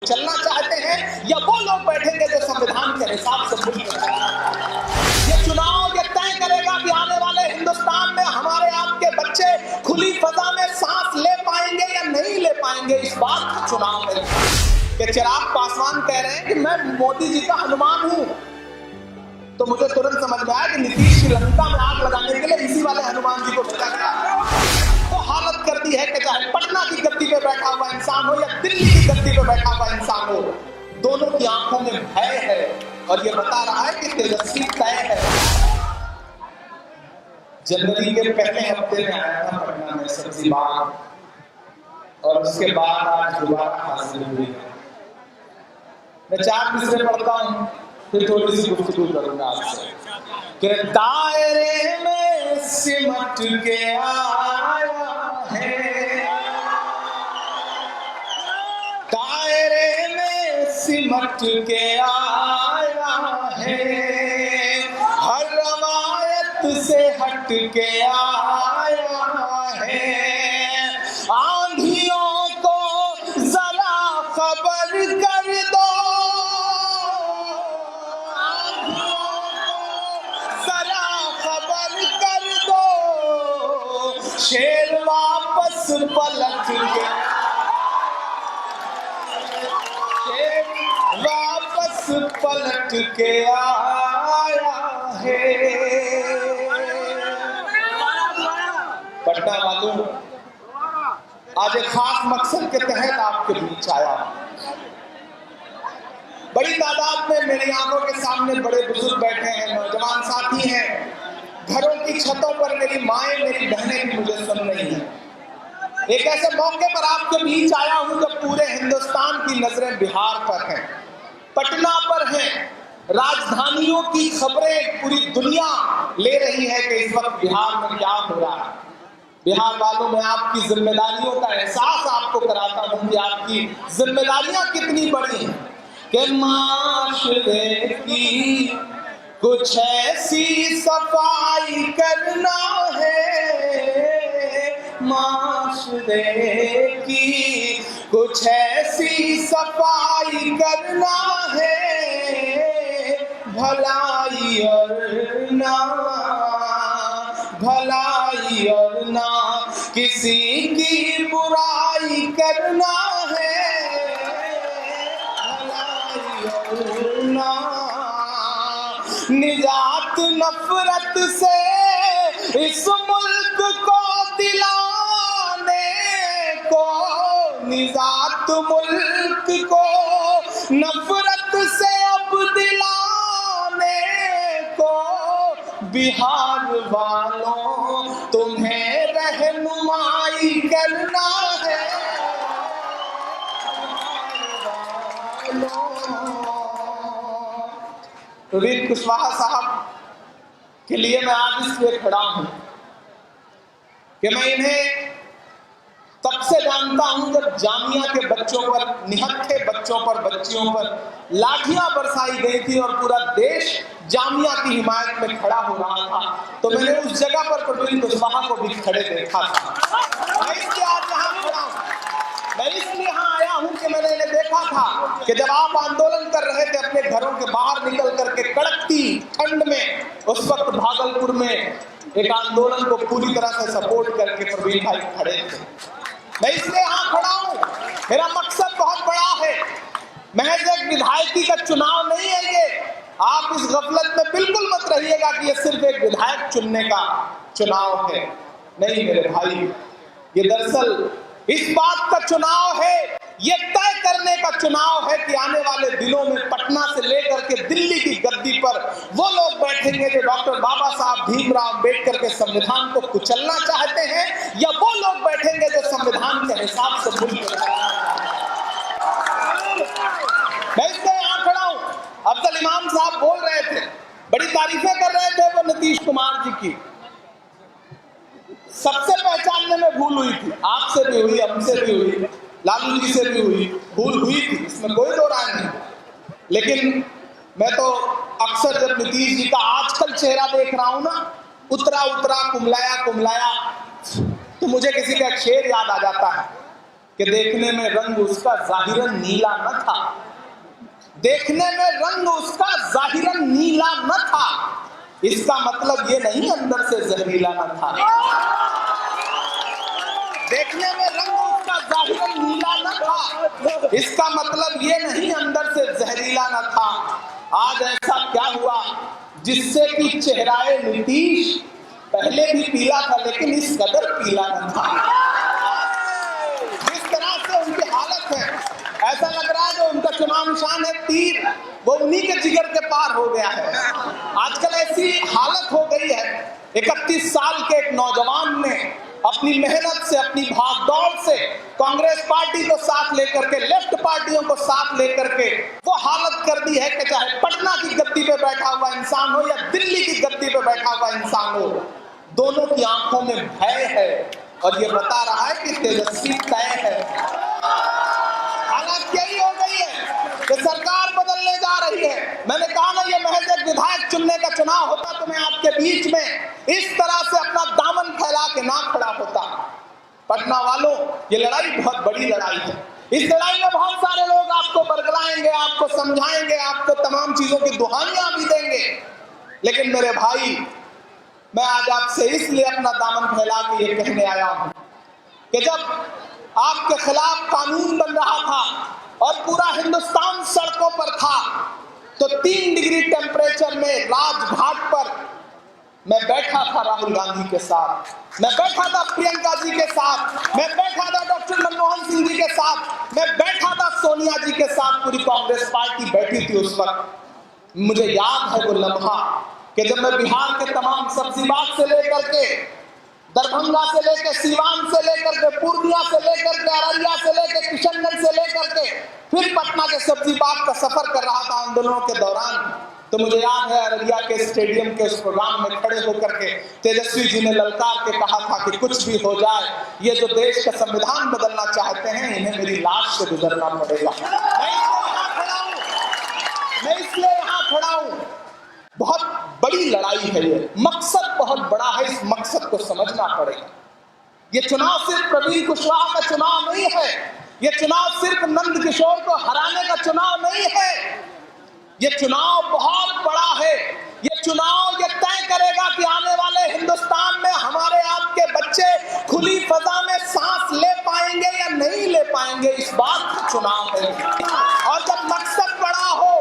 चलना चाहते हैं या वो लोग बैठेंगे जो संविधान के हिसाब से मुल्क ये चुनाव ये तय करेगा कि आने वाले हिंदुस्तान में हमारे आपके बच्चे खुली फजा में सांस ले पाएंगे या नहीं ले पाएंगे। इस बात का चुनाव है कि चिराग पासवान कह रहे हैं कि मैं मोदी जी का हनुमान हूं, तो मुझे तुरंत समझ में आया कि नीतीश श्रीलंका में आग लगाने के लिए इसी वाले हनुमान जी को भेजा गया। तो हालत कर दी है कि चाहे पटना की गद्दी पे बैठा हुआ इंसान हो या दिल्ली की गद्दी पे बैठा हुआ इंसान हो, दोनों की आंखों में भय है और ये बता रहा है कि तेजस्वी तय है। जनवरी के पहले हफ्ते में आया था पटना में सब्जी बाग और उसके बाद आज दोबारा हाजिर हुई है। मैं 4 मिसरे पढ़ता हूं, फिर थोड़ी सी गुफ्तगू करूंगा आपसे। कि दायरे में सिमट के आया है, दायरे में सिमट के आया है, हर रवायत से हट के आया है। आंधियों को जरा खबर कर दो, शेर वापस पलट गया, शेर वापस पलट के आया है। पटना वालों, आज एक खास मकसद के तहत आपके बीच आया। बड़ी तादाद में मेरी आंखों के सामने बड़े बुजुर्ग बैठे हैं, नौजवान साथी हैं, घरों की छतों पर मेरी माएं मेरी बहनें भी मुझे सुन रही हैं। एक ऐसे मौके पर आपके बीच आया हूं जब पूरे हिंदुस्तान की नजरें बिहार पर हैं, पटना पर हैं। राजधानियों की खबरें पूरी दुनिया ले रही है कि इस वक्त बिहार में क्या हो रहा है। बिहार वालों में आपकी जिम्मेदारियों का एहसास आपको कराता हूं कि आपकी जिम्मेदारियां कितनी बड़ी हैं। कि माशरे की कुछ ऐसी सफाई करना है, माशरे की कुछ ऐसी सफाई करना है, भलाई और ना किसी की बुराई करना है, भलाई और ना निजात नफरत से इस मुल्क को दिलाने को, निजात मुल्क को नफरत से अब दिलाने को, बिहार वालों तुम्हें रहनुमाई करना है। प्रवीण कुशवाहा साहब के लिए मैं आज इसलिए खड़ा हूं कि मैं इन्हें तब से जानता हूं जब जामिया के बच्चों पर, निहत्थे बच्चों पर, बच्चियों पर लाठियां बरसाई गई थी और पूरा देश जामिया की हिमायत में खड़ा हो रहा था। तो मैंने उस जगह पर प्रवीण कुशवाहा को भी खड़े देखा था। मैं इसलिए आज यहां खड़ा हूं, मैं इसलिए यहाँ आया हूं कि मैंने इन्हें देखा था कि जब आप आंदोलन कर रहे थे अपने घरों के बाहर निकल करके कड़कती ठंड में, उस वक्त भागलपुर में एक आंदोलन को पूरी तरह से सपोर्ट करके प्रवीण भाई खड़े थे। मैं इसलिए यहाँ खड़ा हूं, मेरा मकसद बहुत बड़ा है। महज एक विधायकी का चुनाव नहीं है ये। आप इस गफलत में बिल्कुल मत रहिएगा कि ये सिर्फ एक विधायक चुनने का चुनाव है। नहीं मेरे भाई, ये दरअसल इस बात का चुनाव है, ये तय करने का चुनाव है कि आने वाले दिनों में पटना से लेकर के दिल्ली की गद्दी पर वो लोग बैठेंगे जो डॉक्टर बाबा साहब भीमराव अम्बेडकर के संविधान को कुचलना चाहते हैं, या वो लोग बैठेंगे जो संविधान के हिसाब से मुल्क। मैं इसलिए यहाँ खड़ा हूं। अफजल इमाम साहब बोल रहे थे, बड़ी तारीफें कर रहे थे वो नीतीश कुमार जी की। सबसे पहचानने में भूल हुई थी, आपसे भी हुई, हमसे भी हुई, लालू जी से भी हुई, भूल हुई थी, इसमें कोई दो राय नहीं। लेकिन मैं तो अक्सर जब नीतीश जी का आजकल चेहरा देख रहा हूं ना, उतरा उतरा कुमलाया कुमलाया, तो मुझे किसी का शेर याद आ जाता है कि देखने में रंग उसका जाहिरन नीला न था, देखने में रंग उसका जाहिरन नीला न था, इसका मतलब ये नहीं अंदर से जहरीला न था। देखने में रंग उसका जाहिरन नीला न था, इसका मतलब ये नहीं अंदर से जहरीला न था। आज ऐसा क्या हुआ जिससे कि चेहराए नीतीश पहले भी पीला था लेकिन इस कदर पीला न था। जिस तरह से उनकी हालत है, ऐसा लग रहा है जो उनका चुनाव निशान है तीर, वो उन्हीं के जिगर के पार हो गया है। आजकल ऐसी हालत हो गई है, 31 साल के एक नौजवान ने अपनी मेहनत से, अपनी भागदौड़ से कांग्रेस पार्टी को साथ लेकर के, लेफ्ट पार्टियों को साथ लेकर के वो हालत कर दी है कि चाहे पटना की गद्दी पे बैठा हुआ इंसान हो या दिल्ली की गद्दी पे बैठा हुआ इंसान हो, दोनों की आंखों में भय है और ये बता रहा है कि तेजस्वी तय है। हालत यही हो गई है कि सरकार बदलने जा रही है। मैंने कहा ना, ये महज एक विधायक चुनने का चुनाव होता तो मैं आपके बीच में इस तरह से अपना दामन फैला के ना खड़ा होता। पटना वालों, ये लड़ाई बहुत बड़ी लड़ाई है। इस लड़ाई में बहुत सारे लोग आपको बरगलाएंगे, आपको समझाएंगे, आपको तमाम चीजों की दुहाइयां भी देंगे, लेकिन मेरे भाई, मैं आज आपसे इसलिए अपना दामन फैला के ये कहने आया हूं कि जब आपके खिलाफ कानून बन रहा था और पूरा हिंदुस्तान सड़कों पर था, तो 3 डिग्री टेम्परेचर में राजघाट पर मैं बैठा था राहुल गांधी के साथ, मैं बैठा था प्रियंका जी के साथ, मैं बैठा था डॉक्टर मनमोहन सिंह जी के साथ, मैं बैठा था सोनिया जी के साथ, पूरी कांग्रेस पार्टी बैठी थी उस वक्त। मुझे याद है वो लम्हा कि जब मैं बिहार के तमाम सब्जी बाग से लेकर के, दरभंगा से लेकर, सीवान से लेकर के, पूर्णिया से लेकर के, अररिया से लेकर, किशनगंज से लेकर के फिर पटना के सब्जी बाग का सफर कर रहा था आंदोलनों के दौरान, तो मुझे याद है अररिया के स्टेडियम के उस प्रोग्राम में खड़े होकर के तेजस्वी जी ने ललकार के कहा था कि कुछ भी हो जाए, ये जो देश का संविधान बदलना चाहते हैं, इन्हें मेरी लाश से गुजरना पड़ेगा। मैं इसलिए यहाँ खड़ा हूँ। बहुत बड़ी लड़ाई है ये, मकसद बहुत बड़ा है, इस मकसद को समझना पड़ेगा। ये चुनाव सिर्फ प्रवीण कुशवाहा का चुनाव नहीं है, ये चुनाव सिर्फ नंद किशोर को हराने का चुनाव नहीं है, ये चुनाव बहुत बड़ा है। ये चुनाव ये तय करेगा कि आने वाले हिंदुस्तान में हमारे आपके बच्चे खुली फजा में सांस ले पाएंगे या नहीं ले पाएंगे, इस बात का चुनाव है। और जब मकसद बड़ा हो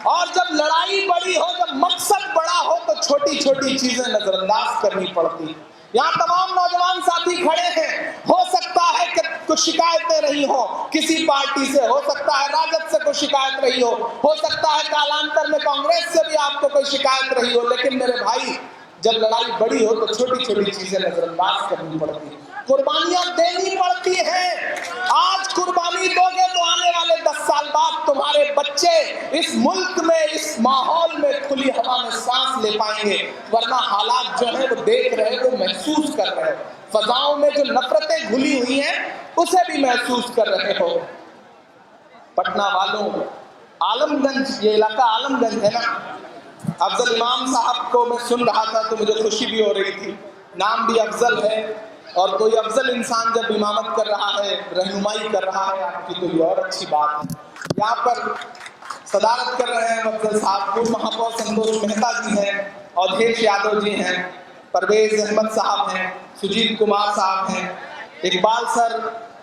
और जब लड़ाई बड़ी हो, जब मकसद बड़ा हो, तो छोटी छोटी चीजें नजरअंदाज करनी पड़ती। यहाँ तमाम नौजवान साथी खड़े हैं, हो सकता है कि कुछ शिकायतें रही हो किसी पार्टी से, हो सकता है राजद से कोई शिकायत रही हो सकता है कालांतर में कांग्रेस से भी आपको कोई शिकायत रही हो, लेकिन मेरे भाई, जब लड़ाई बड़ी हो तो छोटी छोटी चीजें नजरअंदाज करनी पड़ती, कुर्बानियां देनी पड़ती हैं। आज कुर्बानी दोगे तो आने वाले 10 साल बाद तुम्हारे बच्चे इस मुल्क में, इस माहौल में खुली हवा में सांस ले पाएंगे, वरना हालात जो है वो देख रहे हो, महसूस कर रहे हो। फजाओं में जो नफरतें घुली हुई हैं उसे भी महसूस कर रहे हो। पटना वालों, आलमगंज, ये इलाका आलमगंज है ना, अफजल इमाम साहब को मैं सुन रहा था तो मुझे खुशी भी हो रही थी, नाम भी अफजल है, और कोई अफजल इंसान जब इमामत कर रहा है, रहनुमाई कर रहा है आपकी, तो ये और अच्छी बात है। यहाँ पर सदारत कर रहे हैं अफजल साहब, पूर्व महापौर संतोष मेहता जी हैं, अवधेश यादव जी हैं, परवेज अहमद साहब हैं, सुजीत कुमार साहब हैं, इकबाल सर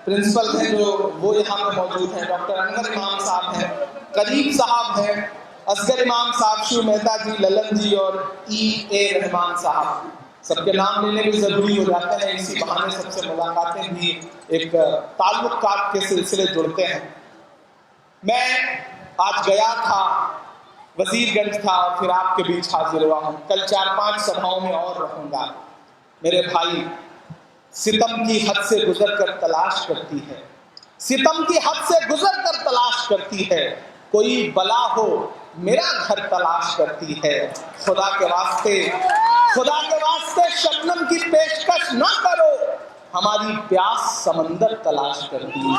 प्रिंसिपल हैं जो वो यहाँ पे मौजूद हैं, डॉक्टर अनवर इमाम साहब हैं, करीब साहब हैं, असगर इमाम साहब, शिव मेहता जी, ललन जी और E.A. रहमान साहब। सबके नाम लेने भी जरूरी हो जाते हैं, इसी बहाने सबसे मुलाकातें भी एक ताल्लुकात के सिलसिले जुड़ते हैं। मैं आज गया था, वजीरगंज था और फिर आपके बीच हाजिर हुआ हूँ। कल 4-5 सभाओं में और रहूंगा। मेरे भाई, सितम की हद से गुजर कर तलाश करती है, सितम की हद से गुजर कर तलाश करती है, कोई बला हो मेरा घर तलाश करती है। खुदा के वास्ते शबनम की पेशकश ना करो, हमारी प्यास समंदर तलाश करती है।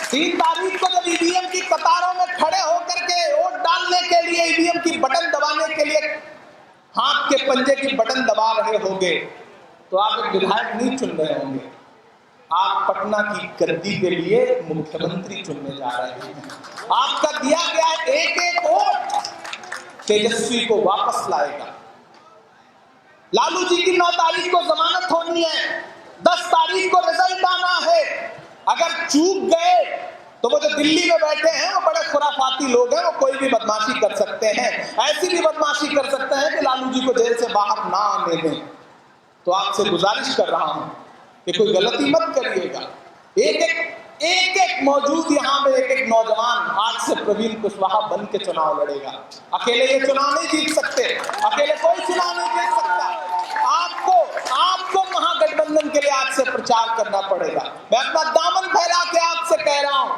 3 तारीख को जब ईवीएम की कतारों में खड़े होकर के वोट डालने के लिए, ईवीएम की बटन दबाने के लिए हाथ के पंजे की बटन दबा रहे होंगे, तो आप एक विधायक नहीं चुन रहे होंगे, आप पटना की गद्दी के लिए मुख्यमंत्री चुनने जा रहे हैं। आपका दिया गया एक एक वोट तेजस्वी को वापस लाएगा। लालू जी की 9 तारीख को जमानत होनी है, 10 तारीख को रिजल्ट आना है। अगर चूक गए तो वो जो दिल्ली में बैठे हैं वो बड़े खुराफाती लोग हैं, वो कोई भी बदमाशी कर सकते हैं, ऐसी भी बदमाशी कर सकते हैं कि लालू जी को जेल से बाहर ना आने दें। तो आपसे गुजारिश कर रहा हूं कि कोई गलती मत करिएगा। एक एक मौजूद यहाँ में एक एक नौजवान आज से प्रवीण कुशवाहा बन के चुनाव लड़ेगा। अकेले ये चुनाव नहीं जीत सकते, अकेले कोई चुनाव नहीं जीत सकता। आपको महागठबंधन के लिए आज से प्रचार करना पड़ेगा। मैं अपना दामन फैला के आपसे कह रहा हूं,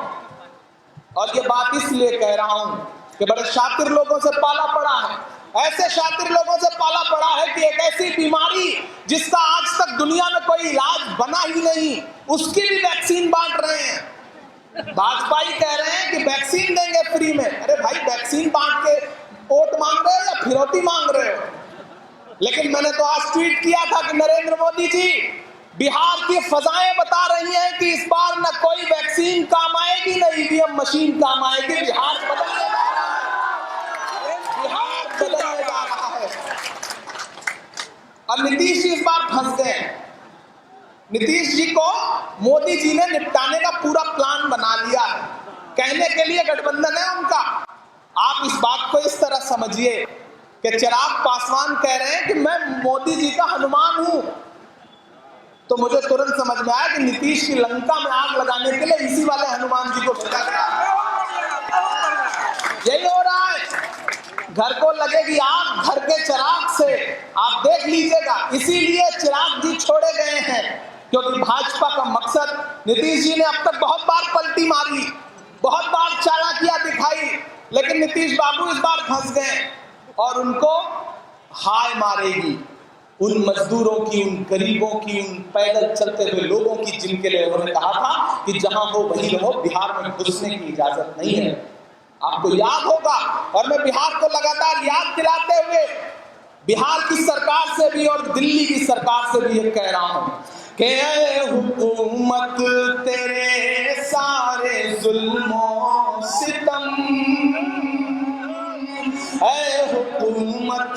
और ये बात इसलिए कह रहा हूं कि बड़े शातिर लोगों से पाला पड़ा है, ऐसे शातिर लोगों से पाला पड़ा है कि एक ऐसी बीमारी जिसका आज तक दुनिया में कोई इलाज बना ही नहीं, उसकी भी वैक्सीन बांट रहे हैं। भाजपा ही कह रहे हैं कि वैक्सीन देंगे फ्री में। अरे भाई, वैक्सीन बांट के वोट मांग रहे हो या फिरौती मांग रहे हो? लेकिन मैंने तो आज ट्वीट किया था कि नरेंद्र मोदी जी, बिहार की फजाएं बता रही हैं कि इस बार न कोई वैक्सीन काम आएगी, न ईवीएम मशीन काम आएगी। बिहार बदलने जा रहा है, बिहार बदलने जा रहा है। और नीतीश जी इस बार फंस गए। नीतीश जी को मोदी जी ने निपटाने का पूरा प्लान बना लिया है। कहने के लिए गठबंधन है उनका। आप इस बात को इस तरह समझिए कि चिराग पासवान कह रहे हैं कि मैं मोदी जी का हनुमान हूं, तो मुझे तुरंत समझ में आया कि नीतीश की लंका में आग लगाने के लिए इसी वाले हनुमान जी को भेजा गया। यही हो रहा है। घर को लगेगी आग घर के चिराग से, आप देख लीजिएगा। इसीलिए चिराग जी छोड़े गए हैं, क्योंकि भाजपा का मकसद, नीतीश जी ने अब तक बहुत बार पलटी मारी, बहुत बार चालाकियां दिखाई, लेकिन नीतीश बाबू इस बार फंस गए। और उनको हाय मारेगी उन मजदूरों की, उन गरीबों की, उन पैदल चलते हुए लोगों की, जिनके लिए उन्होंने कहा था कि जहां हो वहीं रहो, बिहार में घुसने की इजाजत नहीं है। आपको याद होगा, और मैं बिहार को लगातार याद दिलाते हुए बिहार की सरकार से भी और दिल्ली की सरकार से भी ये कह रहा हूं कि ऐ हुकूमत तेरे सारे जुल्मों सितम, ऐ हुकूमत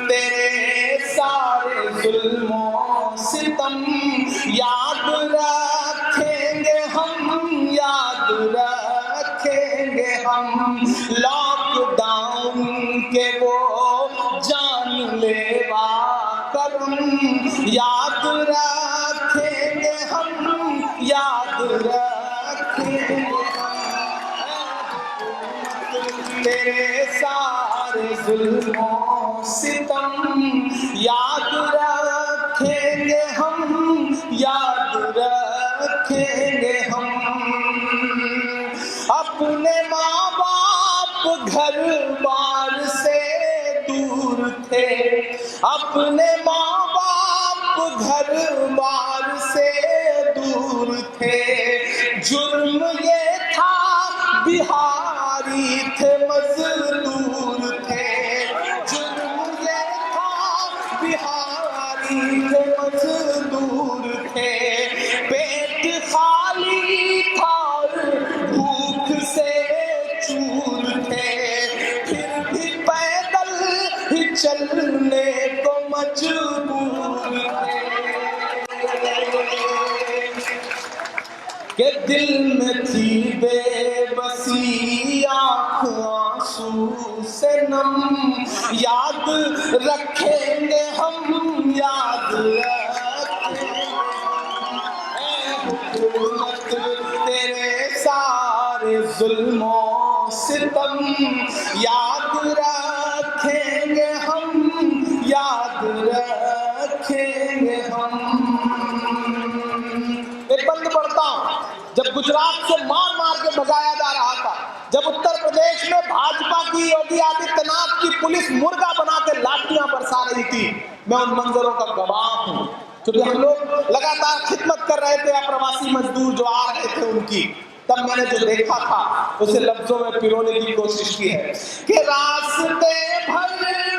तेरे सारे जुल्मों सितम, याद रखेंगे हम, याद रखेंगे हम, लॉकडाउन के वो जानलेवा करम, याद रखेंगे हम, याद रखेंगे हम, तेरे सारे जुल्मों सितम, याद रखेंगे हम, याद रखेंगे हम। अपने माँ बाप घर बार से दूर थे, अपने माँ बाप घर बार से दूर थे, जुर्म ये था बिहारी थे मजदूर थे, जुर्म ये था बिहारी थे मजदूर थे, पेट खाली था भूख से चूर थे, फिर भी पैदल ही चलने को मजबूर थे, के दिल में थी बेबसी आँख आंसू से नम, याद रखेंगे हम, याद रखेंगे हुकूमत तेरे सारे जुल्मों सितम, याद रखेंगे हम, याद रखेंगे हम। एक बंद पढ़ता हूं, जब गुजरात से मार मार के भगाया जा रहा था, जब उत्तर प्रदेश में भाजपा की, योगी आदित्यनाथ की पुलिस मुर्गा बना के लाठियां बरसा रही थी, मैं उन मंजरों का गवाह हूं, क्योंकि हम लोग लगातार खिदमत कर रहे थे, प्रवासी मजदूर जो आ रहे थे उनकी। तब मैंने जो देखा था उसे लफ्जों में पिरोने की कोशिश की है कि रास्ते भर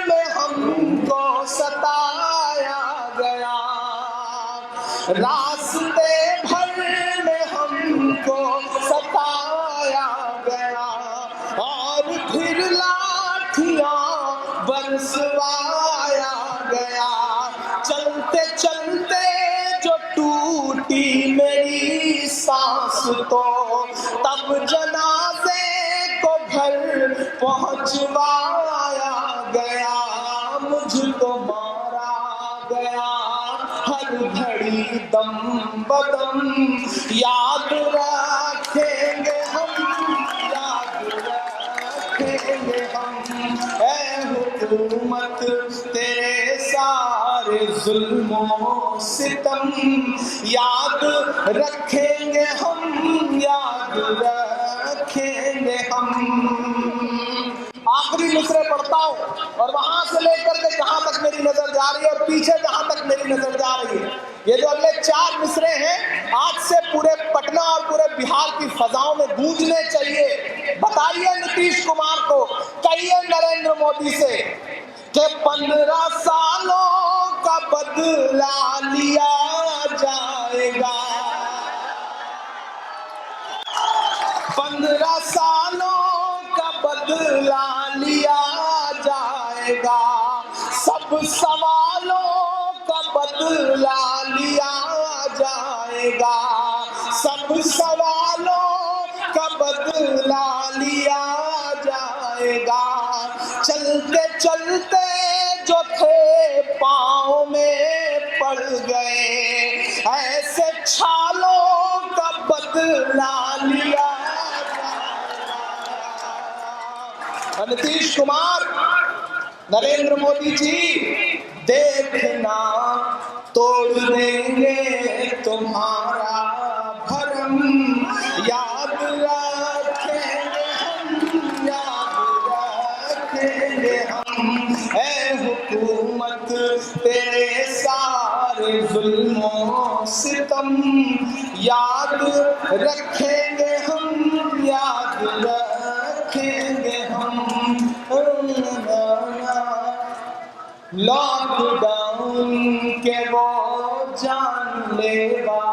में हमको सताया गया, रास्ते भर जब जनाजे को घर पहुंचवाया गया, मुझको मारा गया हर घड़ी दम बदम, याद रखेंगे हम, याद रखेंगे हम, ऐ हुकूमत तेरे सारे जुल्मों सितम, याद रखेंगे हम, याद रखेंगे हम। आखिरी मिसरे पढ़ता हूं और वहां से लेकर के जहां तक मेरी नजर जा रही है और पीछे जहां तक मेरी नजर जा रही है, ये जो अगले 4 मिसरे हैं आज से पूरे पटना और पूरे बिहार की फजाओं में गूंजने चाहिए। बताइए नीतीश कुमार को, कहिए नरेंद्र मोदी से कि 15 सालों का बदला लिया जाएगा, 15 सालों का बदला लिया जाएगा, सब सवालों का बदला लिया जाएगा, सब सवालों का बदला लिया जाएगा। चलते चलते जो थे पाँव में पड़ गए, ऐसे छालों का बदला लिया जाएगा। नीतीश कुमार, नरेंद्र मोदी जी, देखना तोड़ देंगे तुम्हारा भरम, याद रखेंगे हम, याद रखेंगे हम, ऐ हुकूमत तेरे सारे जुल्मों सितम, याद रखेंगे हम, याद रखेंगे हम। लॉकडाउन के वो जानलेवा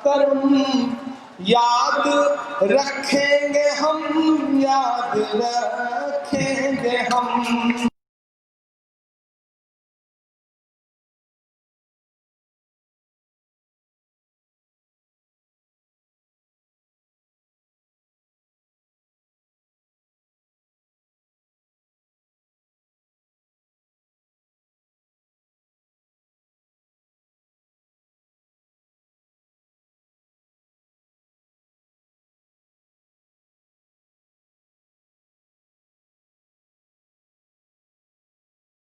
कर्म, याद रखेंगे हम, याद रखेंगे हम।